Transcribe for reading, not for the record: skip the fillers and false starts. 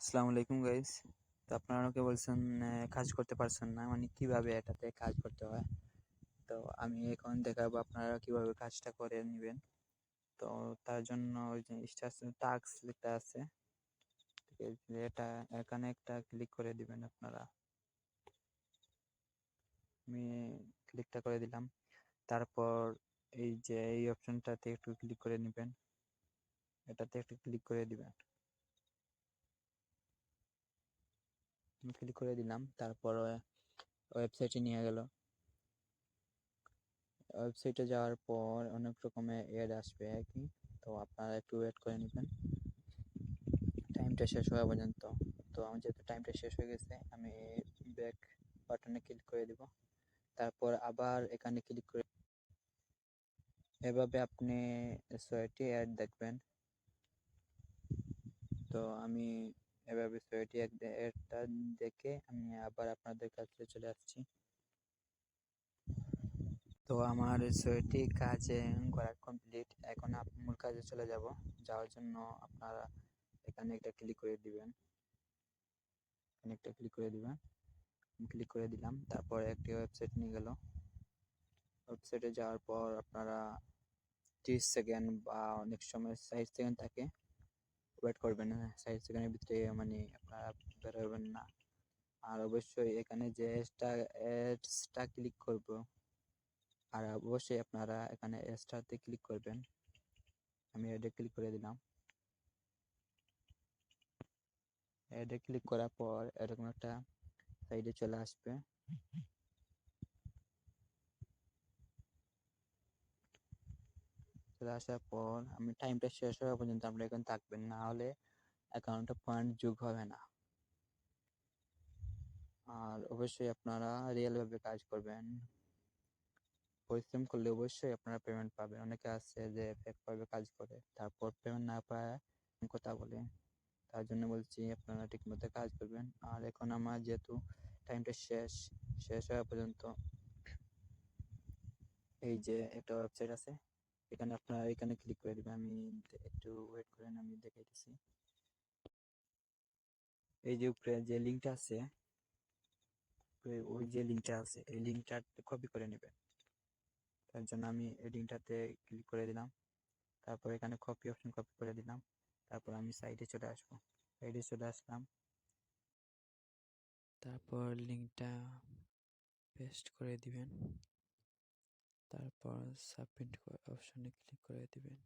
আসসালামু আলাইকুম গাইস। তো আপনারা আমাকে বলছেন কাজ করতে পারছেন না, মানে কিভাবে এটাতে কাজ করতে হয়। তো আমি এখন দেখাবো আপনারা কিভাবে কাজটা করে নেবেন। তো তার জন্য ওই যে টাস্ক লেখা আছে, ঠিক আছে, এটা এখানে একটা ক্লিক করে দিবেন আপনারা। আমি ক্লিকটা করে দিলাম। তারপর এই যে এই অপশনটাতে একটু ক্লিক করে নেবেন, এটাতে একটু ক্লিক করে দিবেন। আমি ক্লিক করে দিলাম, তারপর ওয়েবসাইটে নিয়ে গেল। ওয়েবসাইটে যাওয়ার পর অনেক রকমের অ্যাড আসবে আর কি। তো আপনারা একটু ওয়েট করে নেবেন টাইমটা শেষ হওয়া পর্যন্ত। তো আমার যেহেতু টাইমটা শেষ হয়ে গেছে, আমি ব্যাক বাটনে ক্লিক করে দিব। তারপর আবার এখানে ক্লিক করে এভাবে আপনি ৬টি অ্যাড দেখবেন। তো আমি এভাবে ৬টি অ্যাডটা দেখে আমি আবার আপনাদের কাছে চলে আসছি। তো আমার ৬টি কাজে করা কমপ্লিট। এখন মূল কাজে চলে যাব। যাওয়ার জন্য আপনারা এখানে একটা ক্লিক করে দিবেন, এখানে একটা ক্লিক করে দিবেন। ক্লিক করে দিলাম, তারপর একটি ওয়েবসাইট নিয়ে গেল। ওয়েবসাইটে যাওয়ার পর আপনারা 30 সেকেন্ড বা অনেক সময় 60 সেকেন্ড থাকে, ওয়েট করবেন। 60 সেকেন্ডের ভিতরে মানে আপনারা বের হবেন না। আর অবশ্যই এখানে যে অ্যাডসটা ক্লিক করব, আর অবশ্যই আপনারা এখানে অ্যাডসটাতে ক্লিক করবেন। আমি অ্যাডে ক্লিক করে দিলাম। অ্যাডে ক্লিক করার পর এরকম একটা সাইডে চলে আসবে। চলে আসার পর আমি টাইমটা শেষ হওয়া পর্যন্ত আপনারা এখানে থাকবেন, না হলে অ্যাকাউন্টে পয়েন্ট যোগ হবে না। আর অবশ্যই আপনারা রিয়েলভাবে কাজ করবেন, পরিশ্রম করলে অবশ্যই আপনারা পেমেন্ট পাবেন। অনেকে আছে যে ফেকভাবে কাজ করে, তারপর পেমেন্ট না পায় কথা বলে। তার জন্য বলছি আপনারা ঠিকমতো কাজ করবেন। আর এখন আমার যেহেতু টাইমটা শেষ হওয়া পর্যন্ত, এই যে একটা ওয়েবসাইট আছে, এখানে আপনারা এখানে ক্লিক করে দিবেন। আমি একটু ওয়েট করেন, আমি দেখাইতেছি। এই যে উপরে যে লিঙ্কটা আছে, ওই যে লিঙ্কটা আছে, এই লিঙ্কটা কপি করে নেবেন। তার জন্য আমি এই লিঙ্কটাতে ক্লিক করে দিলাম। তারপর এখানে কপি অপশন কপি করে দিলাম। তারপর আমি সাইডে চলে আসবো, সাইডে চলে আসলাম। তারপর লিঙ্কটা পেস্ট করে দিবেন। তারপর সাবমিট অপশনে ক্লিক করে দিবেন।